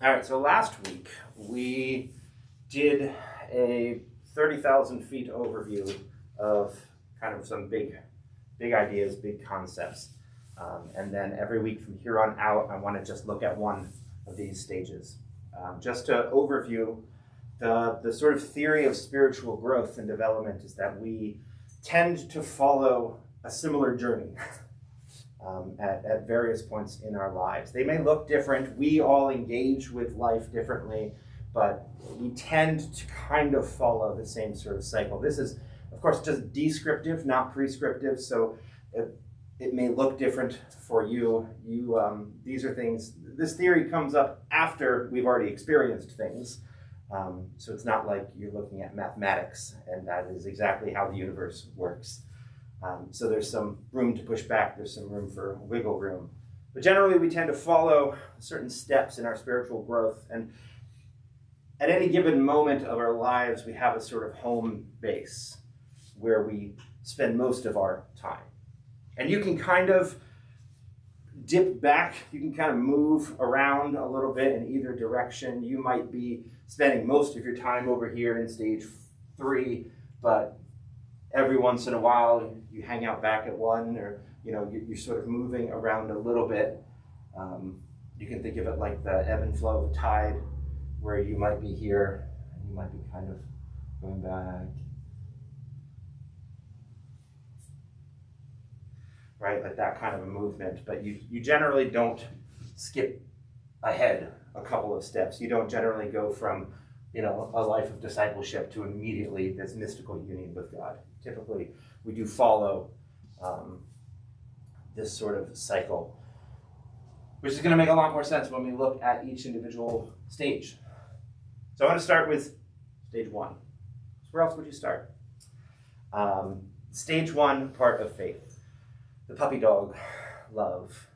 All right, so last week we did a 30,000 feet overview of kind of some big ideas, big concepts. And then every week from here on out, I want to just look at one of these stages. Just to overview, the sort of theory of spiritual growth and development is that we tend to follow a similar journey at various points in our lives. They may look different. We all engage with life differently, but we tend to kind of follow the same sort of cycle. This is, of course, just descriptive, not prescriptive, so it may look different for you. These are things, this theory comes up after we've already experienced things. So it's not like you're looking at mathematics and that is exactly how the universe works. So there's some room to push back, there's some room for wiggle room. But generally we tend to follow certain steps in our spiritual growth, and at any given moment of our lives we have a sort of home base where we spend most of our time. And you can kind of dip back, you can kind of move around a little bit in either direction. You might be spending most of your time over here in stage 3, but every once in a while you hang out back at 1, or you're sort of moving around a little bit. You can think of it like the ebb and flow of a tide, where you might be here and you might be kind of going back. Right, like that kind of a movement, but you generally don't skip ahead a couple of steps. You don't generally go from a life of discipleship to immediately this mystical union with God. Typically, we do follow this sort of cycle, which is going to make a lot more sense when we look at each individual stage. So I want to start with stage 1. So where else would you start? Stage 1, part of faith. The puppy dog love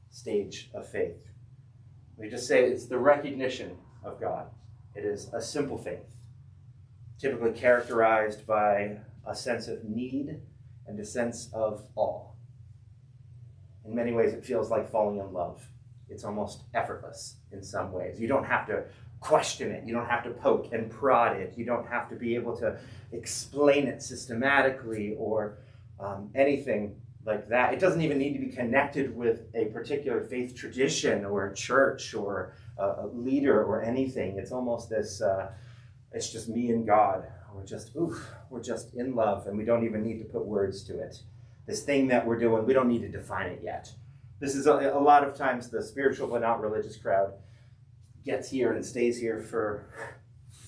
stage of faith. We just say it's the recognition of God. It is a simple faith, typically characterized by a sense of need and a sense of awe. In many ways, it feels like falling in love. It's almost effortless in some ways. You don't have to question it. You don't have to poke and prod it. You don't have to be able to explain it systematically or anything like that. It doesn't even need to be connected with a particular faith tradition or a church or a leader or anything. It's almost this, it's just me and God. We're just in love, and we don't even need to put words to it. This thing that we're doing, we don't need to define it yet. This is a lot of times the spiritual but not religious crowd gets here and stays here for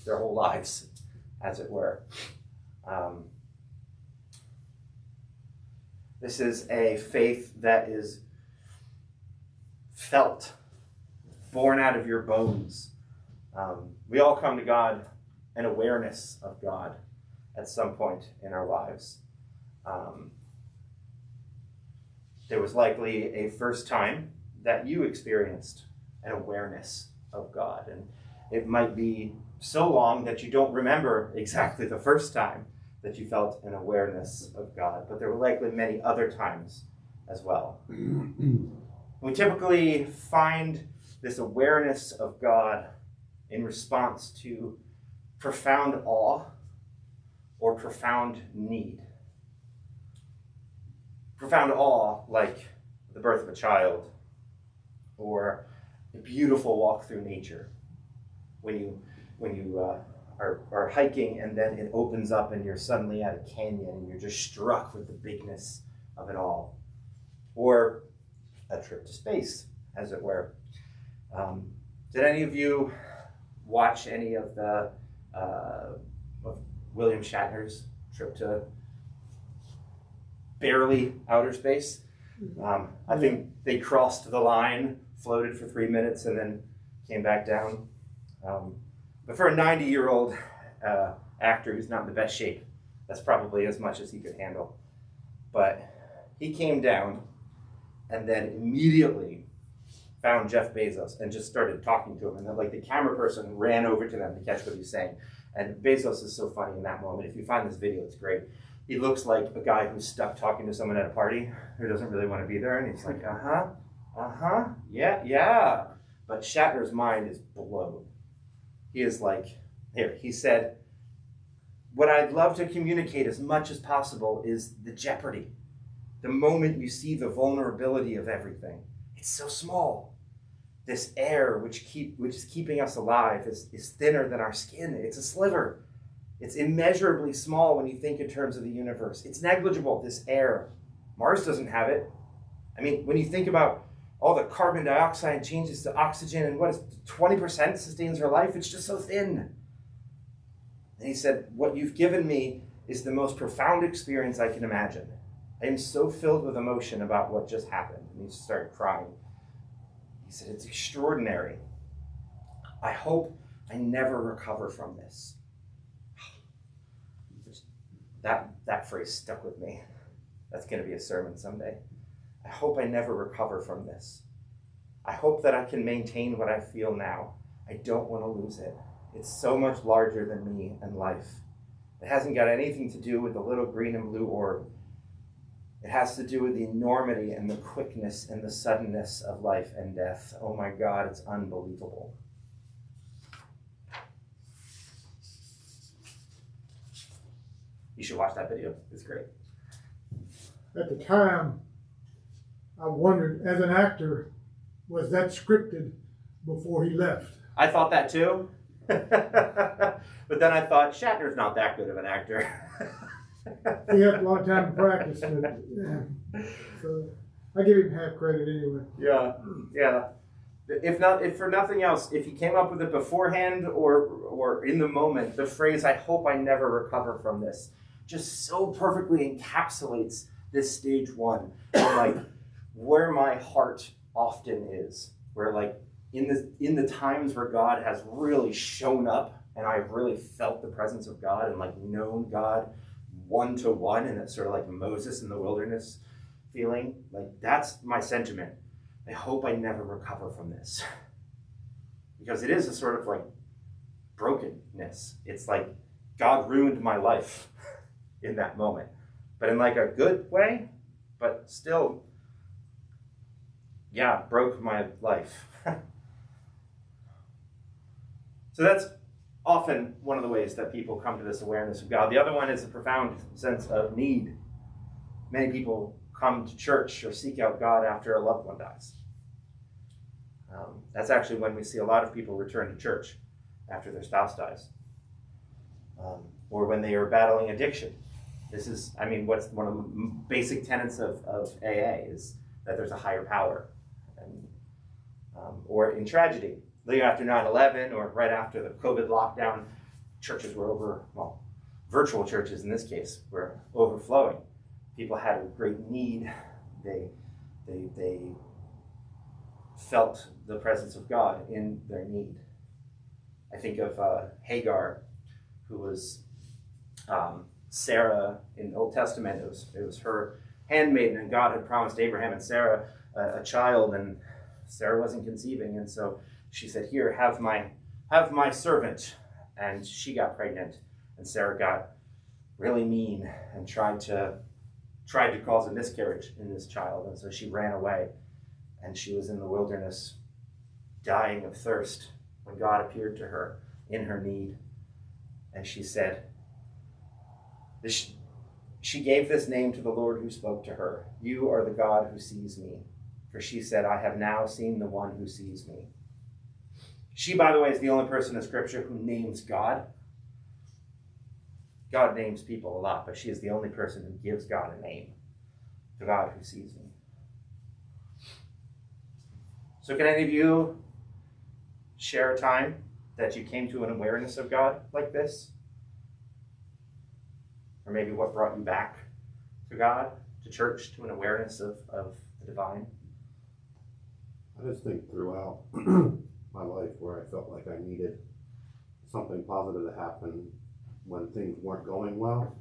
their whole lives, as it were. This is a faith that is felt, born out of your bones. We all come to God, an awareness of God at some point in our lives. There was likely a first time that you experienced an awareness of God. And it might be so long that you don't remember exactly the first time that you felt an awareness of God, but there were likely many other times as well. We typically find this awareness of God in response to profound awe or profound need. Profound awe, like the birth of a child, or a beautiful walk through nature. When you are hiking and then it opens up and you're suddenly at a canyon and you're just struck with the bigness of it all. Or a trip to space, as it were. Did any of you watch any of the of William Shatner's trip to barely outer space? I think they crossed the line, floated for 3 minutes, and then came back down. But for a 90-year-old actor who's not in the best shape, that's probably as much as he could handle. But he came down and then immediately found Jeff Bezos and just started talking to him. And then the camera person ran over to them to catch what he's saying. And Bezos is so funny in that moment. If you find this video, it's great. He looks like a guy who's stuck talking to someone at a party who doesn't really want to be there. And he's like, yeah. But Shatner's mind is blown. He is like, here, he said, what I'd love to communicate as much as possible is the jeopardy. The moment you see the vulnerability of everything. It's so small. This air which is keeping us alive is thinner than our skin. It's a sliver. It's immeasurably small when you think in terms of the universe. It's negligible, this air. Mars doesn't have it. I mean, when you think about all the carbon dioxide changes to oxygen and what is 20% sustains our life, it's just so thin. And he said, what you've given me is the most profound experience I can imagine. I am so filled with emotion about what just happened. And he started crying. He said, it's extraordinary. I hope I never recover from this. That phrase stuck with me. That's going to be a sermon someday. I hope I never recover from this. I hope that I can maintain what I feel now. I don't want to lose it. It's so much larger than me and life. It hasn't got anything to do with the little green and blue orb. It has to do with the enormity and the quickness and the suddenness of life and death. Oh my God, it's unbelievable. You should watch that video. It's great. At the time, I wondered, as an actor, was that scripted before he left? I thought that too. But then I thought, Shatner's not that good of an actor. He had a lot of time to practice it. Yeah. So I give him half credit anyway. Yeah. If for nothing else, if he came up with it beforehand or in the moment, the phrase, I hope I never recover from this, just so perfectly encapsulates this stage one, like where my heart often is, where like in the times where God has really shown up and I've really felt the presence of God and like known God one-to-one, and it's sort of like Moses in the wilderness feeling, like that's my sentiment. I hope I never recover from this. Because it is a sort of like brokenness. It's like God ruined my life in that moment, but in like a good way, but still, yeah, broke my life. So that's often one of the ways that people come to this awareness of God. The other one is a profound sense of need. Many people come to church or seek out God after a loved one dies. That's actually when we see a lot of people return to church after their spouse dies. Or when they are battling addiction. This is, I mean, what's one of the basic tenets of AA is that there's a higher power. And, or in tragedy, later after 9/11 or right after the COVID lockdown, churches were virtual churches in this case, were overflowing. People had a great need. They felt the presence of God in their need. I think of Hagar, who was Sarah in the Old Testament. It was her handmaiden, and God had promised Abraham and Sarah a child, and Sarah wasn't conceiving, and so she said, "Here, have my servant," and she got pregnant, and Sarah got really mean and tried to cause a miscarriage in this child, and so she ran away, and she was in the wilderness, dying of thirst, when God appeared to her in her need, and she said, she gave this name to the Lord who spoke to her, "You are the God who sees me." For she said, "I have now seen the one who sees me." She, by the way, is the only person in Scripture who names God. God names people a lot, but she is the only person who gives God a name. The God who sees me. So can any of you share a time that you came to an awareness of God like this? Or maybe what brought you back to God, to church, to an awareness of the divine? I just think throughout my life where I felt like I needed something positive to happen when things weren't going well,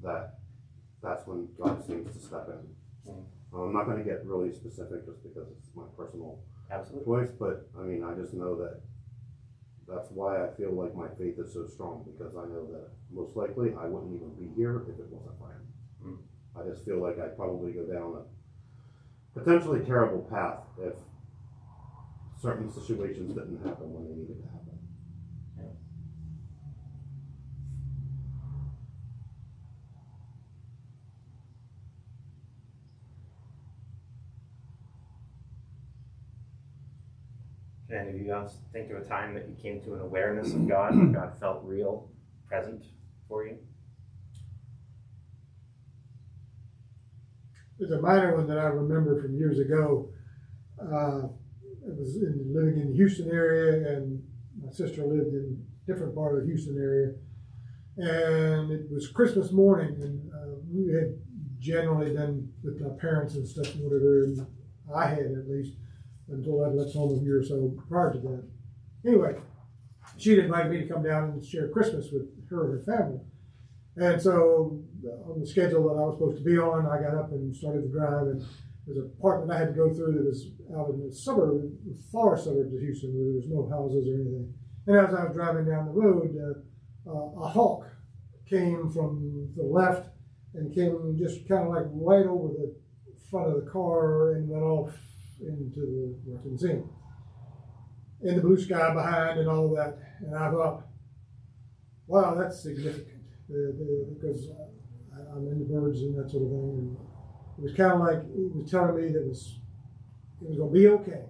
that's when God seems to step in. I'm not going to get really specific just because it's my personal choice, but I mean, I just know that that's why I feel like my faith is so strong, because I know that most likely I wouldn't even be here if it wasn't for him. I just feel like I'd probably go down a potentially terrible path if certain situations didn't happen when they needed to happen. Can any of you else think of a time that you came to an awareness of God, where God felt real, present for you? There's a minor one that I remember from years ago. I was living in the Houston area, and my sister lived in a different part of the Houston area. And it was Christmas morning, and we had generally been with my parents and stuff and whatever, and I had at least, until I left home a year or so prior to that. Anyway, she'd invited me to come down and share Christmas with her and her family. And so on the schedule that I was supposed to be on, I got up and started to drive, and there's a part that I had to go through that was out in the suburb, far suburbs of Houston, where there was no houses or anything. And as I was driving down the road, a hawk came from the left and came just kind of like right over the front of the car and went off into the, I couldn't see him, in the blue sky behind and all that. And I thought, wow, that's significant, because I'm into birds and that sort of thing. And it was kind of like it was telling me that it was going to be okay.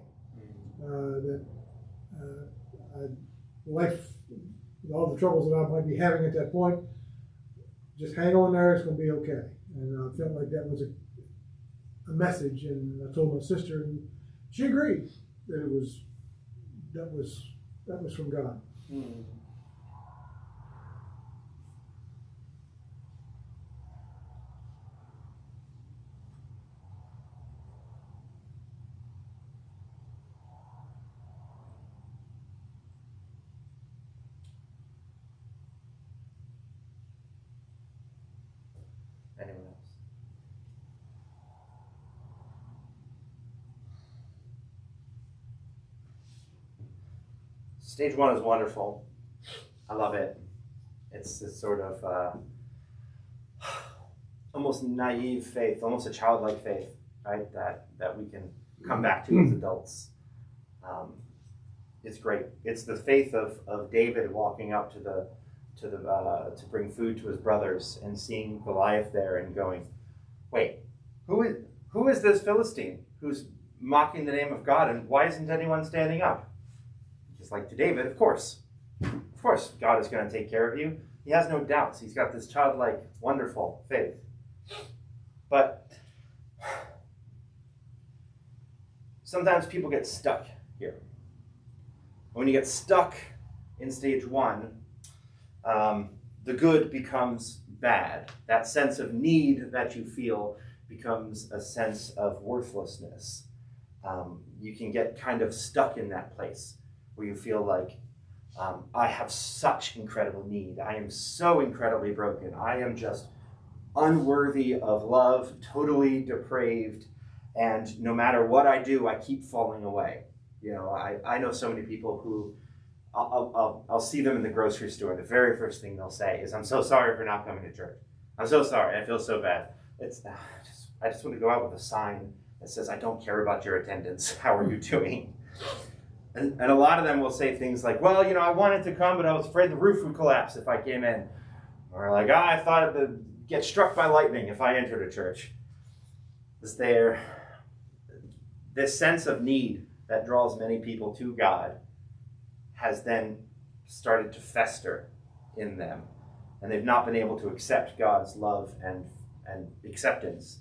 Life, with all the troubles that I might be having at that point, just hang on there, it's going to be okay. And I felt like that was a message, and I told my sister, and she agreed that that was from God. Mm. Anyone else? Stage one is wonderful. I love it. It's this sort of almost naive faith, almost a childlike faith, right? That we can come back to as adults. It's great. It's the faith of David walking up to bring food to his brothers and seeing Goliath there and going, wait, who is this Philistine who's mocking the name of God, and why isn't anyone standing up? Just like to David, of course God is going to take care of you. He has no doubts. He's got this childlike, wonderful faith. But sometimes people get stuck here. When you get stuck in stage one, the good becomes bad. That sense of need that you feel becomes a sense of worthlessness. You can get kind of stuck in that place where you feel like, I have such incredible need. I am so incredibly broken. I am just unworthy of love, totally depraved, and no matter what I do, I keep falling away. You know, I know so many people who I'll see them in the grocery store. The very first thing they'll say is, "I'm so sorry for not coming to church. I'm so sorry. I feel so bad." I just want to go out with a sign that says, "I don't care about your attendance. How are you doing?" And a lot of them will say things like, "Well, you know, I wanted to come, but I was afraid the roof would collapse if I came in." Or like, I thought it would get struck by lightning if I entered a church. This sense of need that draws many people to God has then started to fester in them. And they've not been able to accept God's love and acceptance.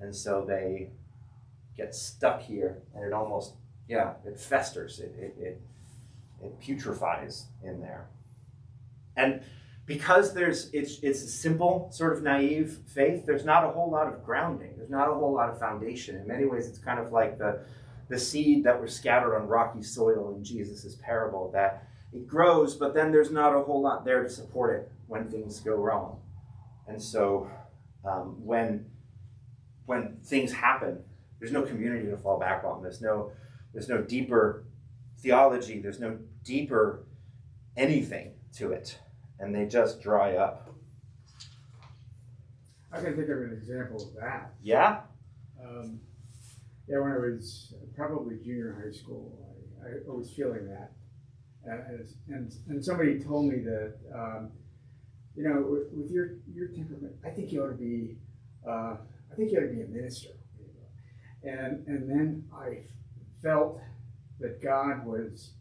And so they get stuck here, and it almost, it festers. It putrefies in there. And because it's a simple, sort of naive faith, there's not a whole lot of grounding. There's not a whole lot of foundation. In many ways, it's kind of like the seed that was scattered on rocky soil in Jesus' parable, that it grows, but then there's not a whole lot there to support it when things go wrong. And so when things happen, there's no community to fall back on. There's no deeper theology. There's no deeper anything to it. And they just dry up. I can think of an example of that. Yeah? When I was probably junior high school, I was feeling that. And somebody told me that, you know, with your temperament, I think you ought to be a minister. And then I felt that God was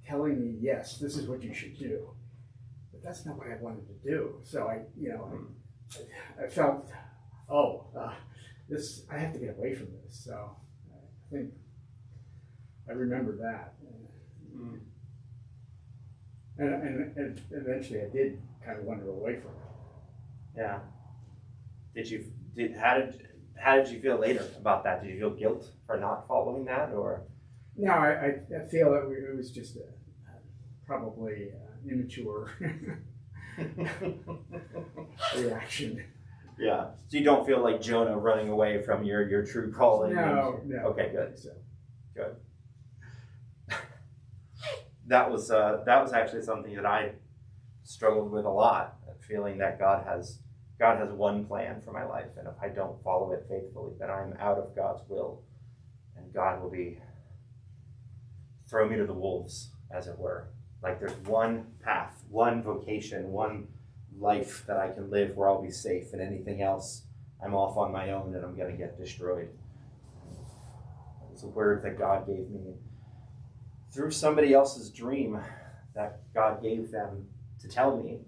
telling me, yes, this is what you should do. But that's not what I wanted to do. So I felt, this, I have to get away from this. So I think I remember that. And eventually I did kind of wander away from it. Yeah. How did you feel later about that? Did you feel guilt for not following that, or? No, I feel that it was just probably immature reaction. Yeah. So you don't feel like Jonah running away from your true calling? No. Okay, good. So. Good. That was actually something that I struggled with a lot, feeling that God has one plan for my life, and if I don't follow it faithfully, then I'm out of God's will, and God will throw me to the wolves, as it were. Like there's one path, one vocation, one life that I can live where I'll be safe, and anything else, I'm off on my own and I'm going to get destroyed. It's a word that God gave me through somebody else's dream that God gave them to tell me,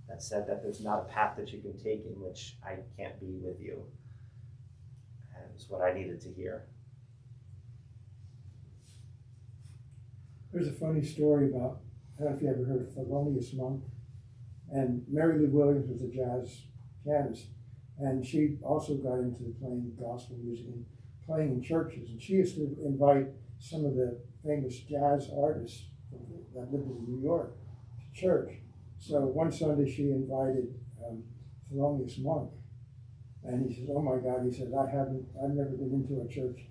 that said that there's not a path that you can take in which I can't be with you. And it was what I needed to hear. There's a funny story about, I don't know if you ever heard of Thelonious Monk, and Mary Lou Williams was a jazz pianist, and she also got into playing gospel music and playing in churches, and she used to invite some of the famous jazz artists that lived in New York to church. So one Sunday she invited Thelonious Monk, and he says, "Oh my God," he said, I've never been into a church.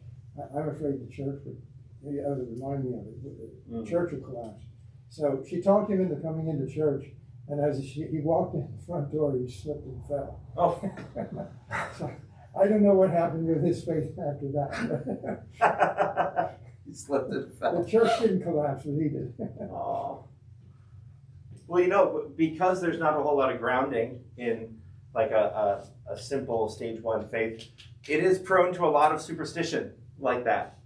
I'm afraid the church would, maybe that would remind me of it, the church would collapse. So she talked him into coming into church, and as he walked in the front door, he slipped and fell. Oh. So I don't know what happened with his faith after that. He slipped and fell. The church didn't collapse, but he did. Oh. Well, because there's not a whole lot of grounding in like a simple stage one faith, it is prone to a lot of superstition like that.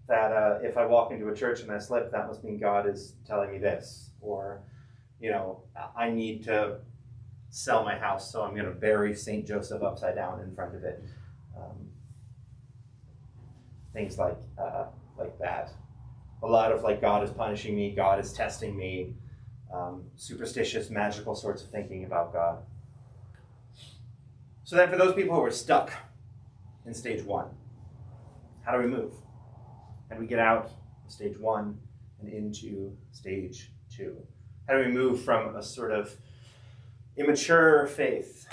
That if I walk into a church and I slip, that must mean God is telling me this. Or, I need to sell my house, so I'm going to bury St. Joseph upside down in front of it. Things like that. A lot of God is punishing me, God is testing me, superstitious, magical sorts of thinking about God. So then for those people who are stuck in stage one, how do we move? How do we get out of stage one and into stage two? How do we move from a sort of immature faith,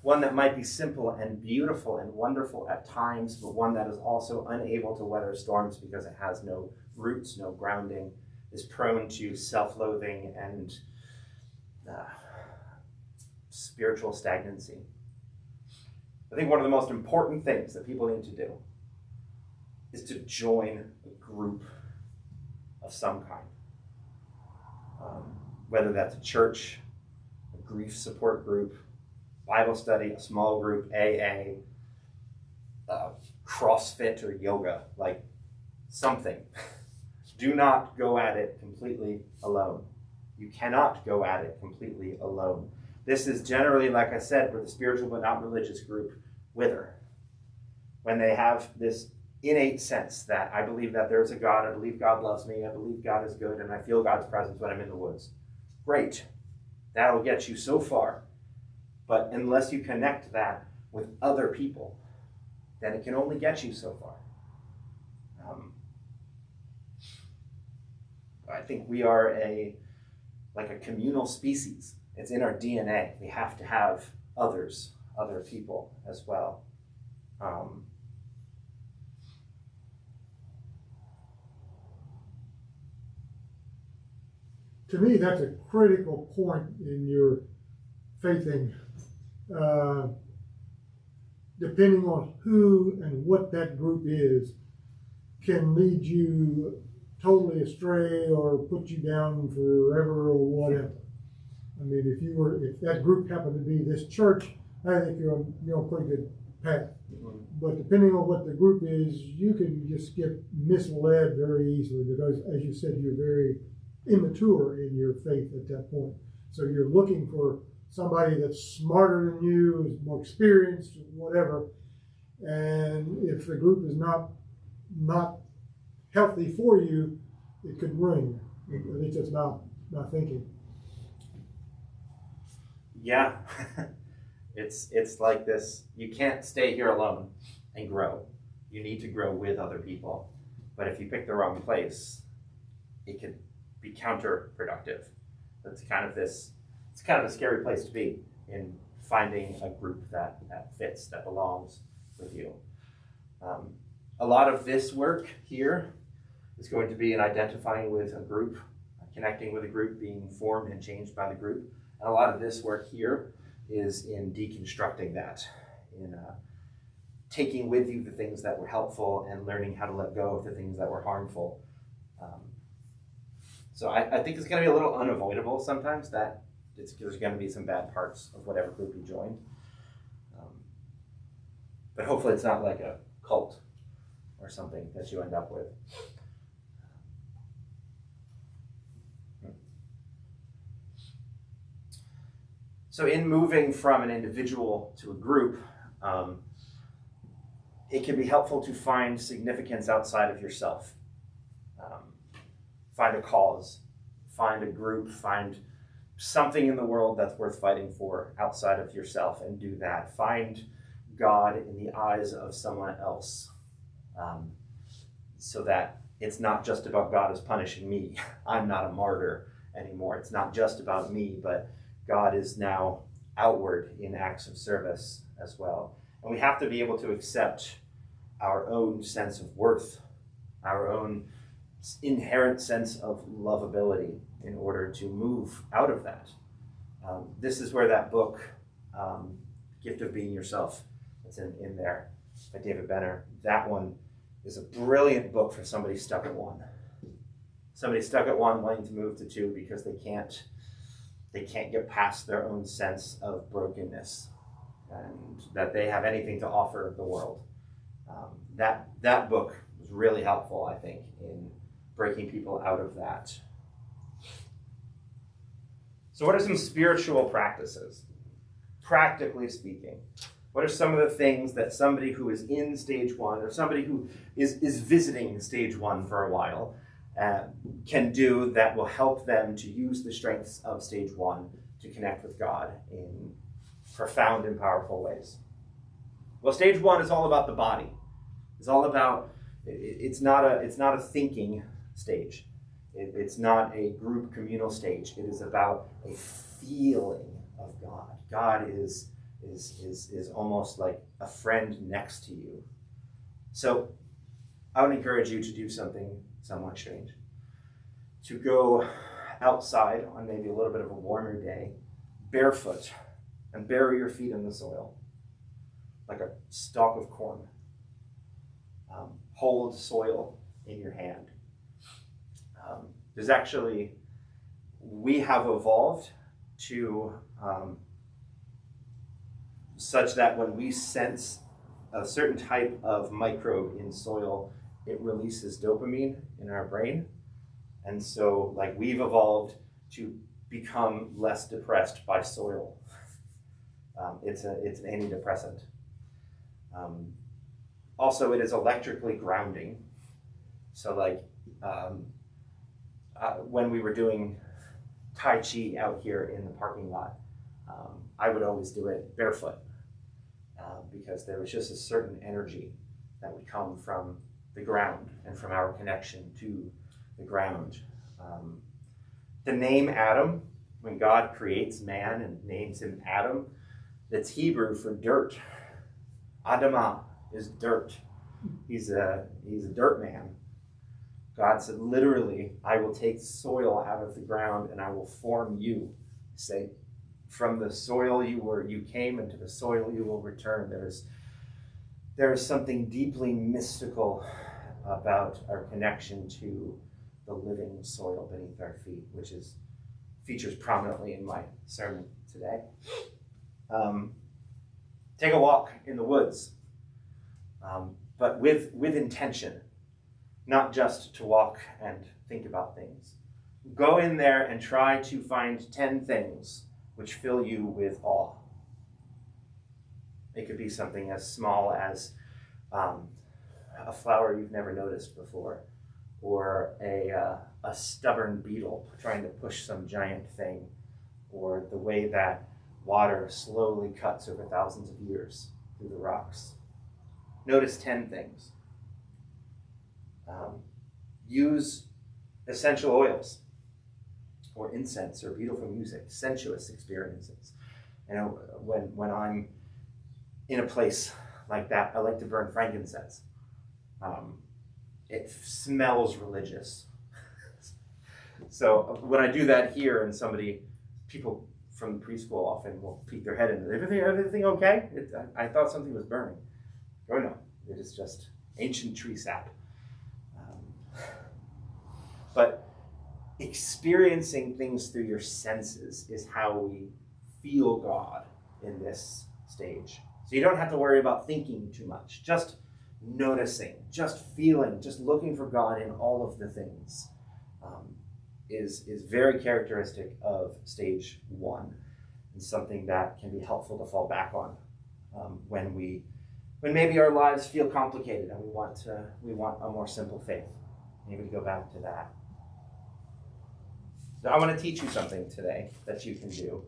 one that might be simple and beautiful and wonderful at times, but one that is also unable to weather storms because it has no roots, no grounding, is prone to self-loathing and spiritual stagnancy? I think one of the most important things that people need to do is to join a group of some kind. Whether that's a church, a grief support group, Bible study, a small group, AA, CrossFit or yoga, something. Do not go at it completely alone. You cannot go at it completely alone. This is generally, like I said, where the spiritual but not religious group wither. When they have this innate sense that I believe that there's a God, I believe God loves me, I believe God is good, and I feel God's presence when I'm in the woods. Great. That'll get you so far. But unless you connect that with other people, then it can only get you so far. I think we are a communal species. It's in our DNA. We have to have other people as well. To me, that's a critical point in your faithing. Depending on who and what that group is, can lead you totally astray or put you down forever or whatever. I mean, if that group happened to be this church, I think you're on a pretty good path. But depending on what the group is, you can just get misled very easily because, as you said, you're very immature in your faith at that point. So you're looking for somebody that's smarter than you, is more experienced, whatever. And if the group is not healthy for you, it could ruin you. At least that's my thinking. Yeah. It's like this. You can't stay here alone and grow. You need to grow with other people. But if you pick the wrong place, it could be counterproductive. It's kind of a scary place to be, in finding a group that fits, that belongs with you. A lot of this work here is going to be in identifying with a group, connecting with a group, being formed and changed by the group. And a lot of this work here is in deconstructing that, in taking with you the things that were helpful and learning how to let go of the things that were harmful. So I think it's going to be a little unavoidable sometimes that there's going to be some bad parts of whatever group you join. But hopefully it's not like a cult or something that you end up with. So in moving from an individual to a group, it can be helpful to find significance outside of yourself. Find a cause, find a group, find something in the world that's worth fighting for outside of yourself and do that. Find God in the eyes of someone else, so that it's not just about God is punishing me. I'm not a martyr anymore. It's not just about me, but God is now outward in acts of service as well. And we have to be able to accept our own sense of worth, our own inherent sense of lovability in order to move out of that. This is where that book, Gift of Being Yourself, that's in there by David Benner, that one is a brilliant book for somebody stuck at one. Somebody stuck at one wanting to move to two because they can't get past their own sense of brokenness and that they have anything to offer the world. That book was really helpful, I think, in breaking people out of that. So what are some spiritual practices? Practically speaking, what are some of the things that somebody who is in stage one or somebody who is visiting stage one for a while can do that will help them to use the strengths of stage one to connect with God in profound and powerful ways? Well, stage one is all about the body. It's all about, it's not a thinking stage. It's not a group communal stage. It is about a feeling of God. God is almost like a friend next to you. So I would encourage you to do something somewhat strange. To go outside on maybe a little bit of a warmer day, barefoot, and bury your feet in the soil, like a stalk of corn. Hold soil in your hand. We have evolved to such that when we sense a certain type of microbe in soil, it releases dopamine in our brain. And so we've evolved to become less depressed by soil. It's an antidepressant. Also, it is electrically grounding. So when we were doing Tai Chi out here in the parking lot, I would always do it barefoot because there was just a certain energy that would come from the ground and from our connection to the ground. The name Adam, when God creates man and names him Adam, that's Hebrew for dirt. Adamah is dirt. He's a dirt man. God said, literally, I will take soil out of the ground and I will form you. Say, from the soil you came, and to the soil you will return. There is something deeply mystical about our connection to the living soil beneath our feet, which features prominently in my sermon today. Take a walk in the woods, but with intention, not just to walk and think about things. Go in there and try to find 10 things which fill you with awe. It could be something as small as a flower you've never noticed before, or a stubborn beetle trying to push some giant thing, or the way that water slowly cuts over thousands of years through the rocks. Notice 10 things. Use essential oils, or incense, or beautiful music, sensuous experiences. You know, when I'm in a place like that, I like to burn frankincense. It smells religious. So when I do that here, and people from preschool often will peek their head in, everything okay? I thought something was burning. Oh no, it is just ancient tree sap. But experiencing things through your senses is how we feel God in this stage. So you don't have to worry about thinking too much. Just noticing, just feeling, just looking for God in all of the things is very characteristic of stage 1, and something that can be helpful to fall back on when maybe our lives feel complicated and we want a more simple faith. Maybe to go back to that. So I want to teach you something today that you can do,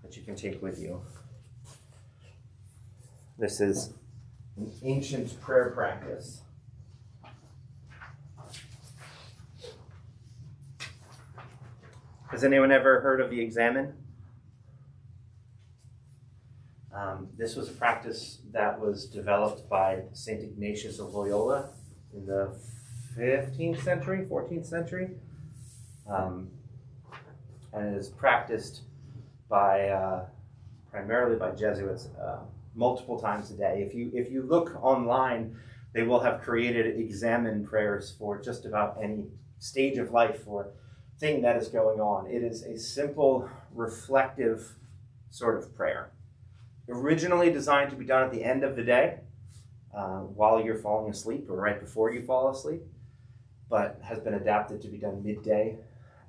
that you can take with you. This is an ancient prayer practice. Has anyone ever heard of the Examen? This was a practice that was developed by St. Ignatius of Loyola in the 15th century, 14th century, and it is practiced primarily by Jesuits multiple times a day. If you look online, they will have created Examen prayers for just about any stage of life or thing that is going on. It is a simple, reflective sort of prayer. Originally designed to be done at the end of the day, while you're falling asleep or right before you fall asleep, but has been adapted to be done midday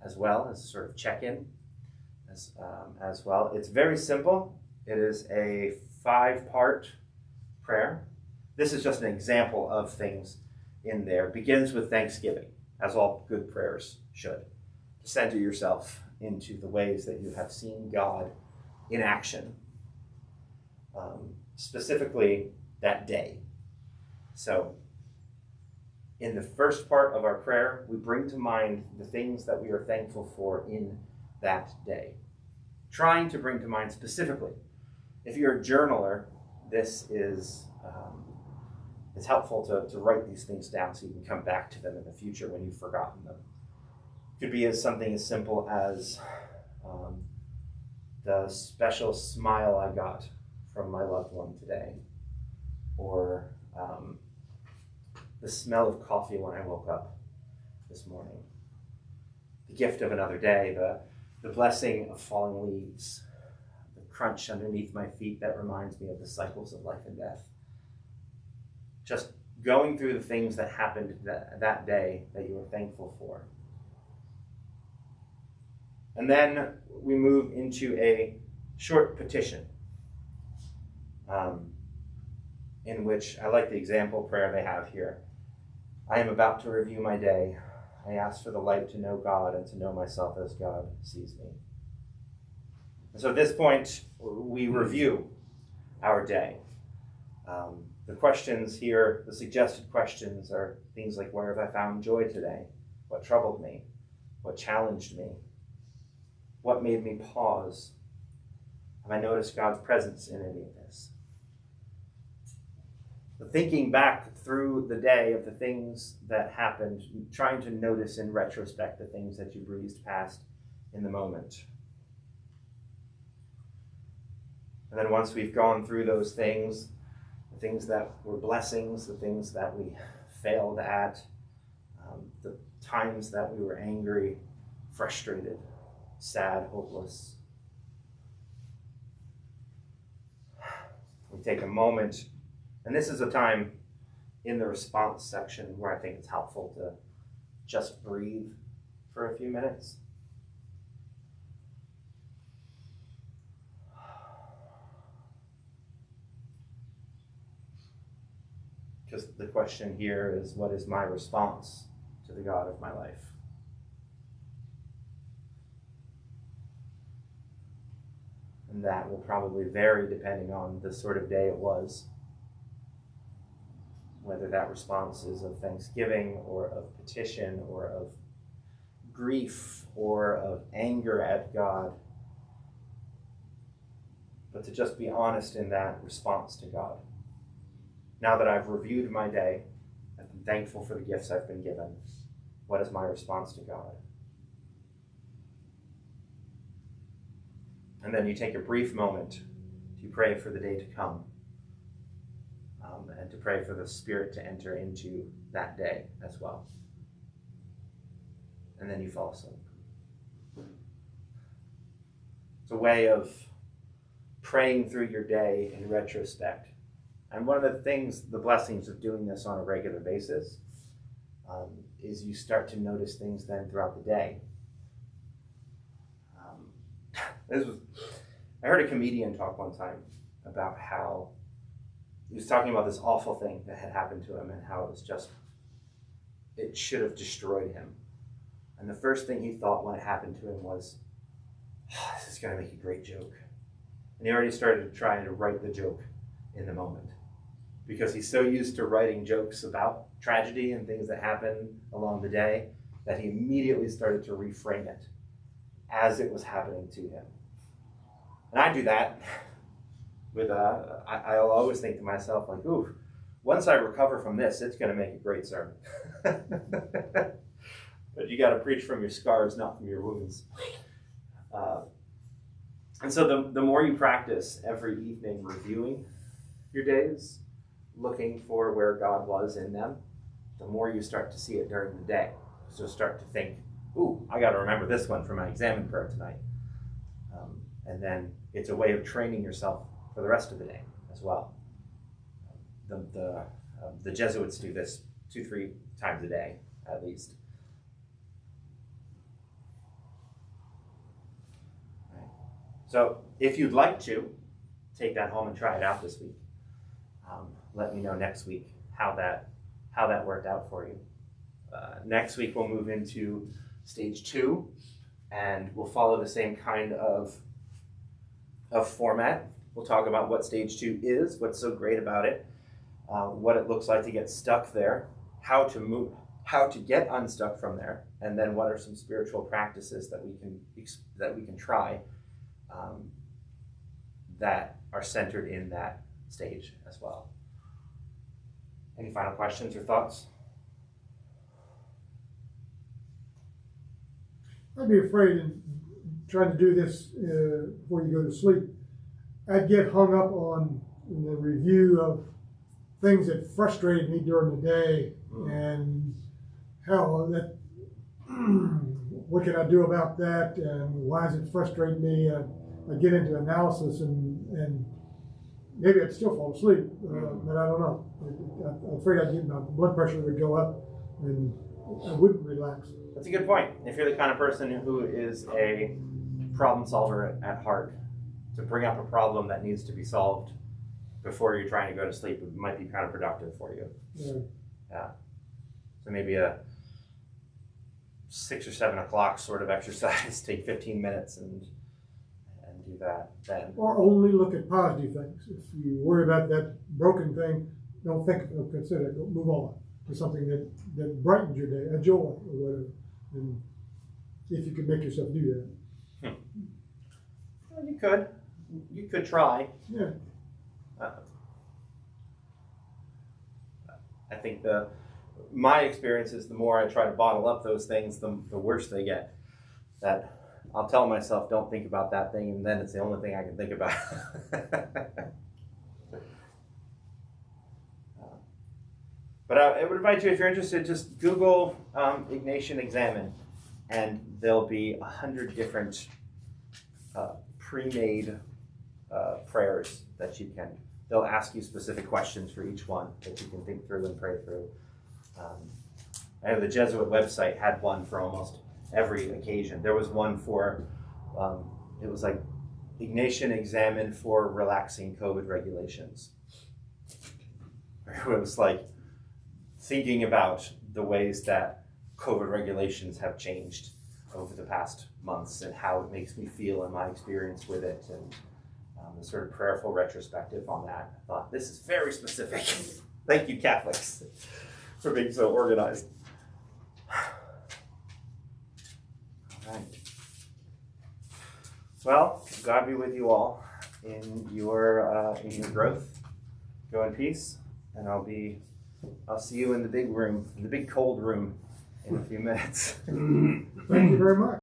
as well, as a sort of check-in as well. It's very simple. It is a 5-part prayer. This is just an example of things in there. It begins with thanksgiving, as all good prayers should. To center yourself into the ways that you have seen God in action, specifically that day. So, in the first part of our prayer, we bring to mind the things that we are thankful for in that day. Trying to bring to mind specifically. If you're a journaler, this is it's helpful to write these things down so you can come back to them in the future when you've forgotten them. It could be something as simple as the special smile I got from my loved one today, or the smell of coffee when I woke up this morning, the gift of another day, the blessing of falling leaves, the crunch underneath my feet that reminds me of the cycles of life and death. Just going through the things that happened that day that you were thankful for. And then we move into a short petition, in which I like the example prayer they have here. I am about to review my day. I ask for the light to know God and to know myself as God sees me. And so at this point, we review our day. The questions here, the suggested questions, are things like, where have I found joy today? What troubled me? What challenged me? What made me pause? Have I noticed God's presence in any of this? The thinking back through the day of the things that happened, trying to notice in retrospect the things that you breezed past in the moment. And then once we've gone through those things, the things that were blessings, the things that we failed at, the times that we were angry, frustrated, sad, hopeless. We take a moment, and this is a time in the response section where I think it's helpful to just breathe for a few minutes. Because the question here is, what is my response to the God of my life? And that will probably vary depending on the sort of day it was. Whether that response is of thanksgiving or of petition or of grief or of anger at God. But to just be honest in that response to God. Now that I've reviewed my day, I've been thankful for the gifts I've been given. What is my response to God? And then you take a brief moment to pray for the day to come, and to pray for the Spirit to enter into that day as well. And then you fall asleep. It's a way of praying through your day in retrospect. And one of the things, the blessings of doing this on a regular basis, is you start to notice things then throughout the day. I heard a comedian talk one time about how he was talking about this awful thing that had happened to him and how it should have destroyed him. And the first thing he thought when it happened to him was, oh, this is going to make a great joke. And he already started trying to write the joke in the moment, because he's so used to writing jokes about tragedy and things that happen along the day that he immediately started to reframe it as it was happening to him. And I do that with, I'll always think to myself, like, ooh, once I recover from this, it's going to make a great sermon. But you got to preach from your scars, not from your wounds. And so the more you practice every evening reviewing your days, looking for where God was in them, the more you start to see it during the day. So start to think, ooh, I got to remember this one for my examen prayer tonight. And then it's a way of training yourself for the rest of the day as well. The Jesuits do this 2-3 times a day, at least. Right. So if you'd like to, take that home and try it out this week. Let me know next week how that worked out for you. Next week we'll move into stage 2, and we'll follow the same kind of format. We'll talk about what stage 2 is, what's so great about it, what it looks like to get stuck there, how to get unstuck from there, and then what are some spiritual practices that we can try that are centered in that stage as well. Any final questions or thoughts? I'd be afraid in trying to do this before you go to sleep. I'd get hung up on the review of things that frustrated me during the day, and how that, what can I do about that, and why does it frustrate me? I get into analysis, and maybe I'd still fall asleep, but I don't know. I'm afraid my blood pressure would go up, and I wouldn't relax. That's a good point. If you're the kind of person who is a problem solver at heart, to bring up a problem that needs to be solved before you're trying to go to sleep might be counterproductive for you. Yeah. So maybe a 6 or 7 o'clock sort of exercise, take 15 minutes and do that then. Or only look at positive things. If you worry about that broken thing, don't consider it. Don't move on to something that brightens your day, a joy or whatever. And see if you can make yourself do that. Well, you could try. Yeah. I think my experience is the more I try to bottle up those things, the worse they get. That I'll tell myself, don't think about that thing, and then it's the only thing I can think about. But I would invite you, if you're interested, just Google Ignatian Examen, and there'll be 100 different pre-made prayers that you can. They'll ask you specific questions for each one that you can think through and pray through. I know the Jesuit website had one for almost every occasion. There was one for, it was like Ignatian Examen for relaxing COVID regulations. It was like thinking about the ways that COVID regulations have changed over the past months and how it makes me feel and my experience with it, and a sort of prayerful retrospective on that. I thought, this is very specific. Thank you, Catholics, for being so organized. All right. Well, God be with you all in your growth. Go in peace, and I'll see you in the big room, in the big cold room, in a few minutes. Thank you very much.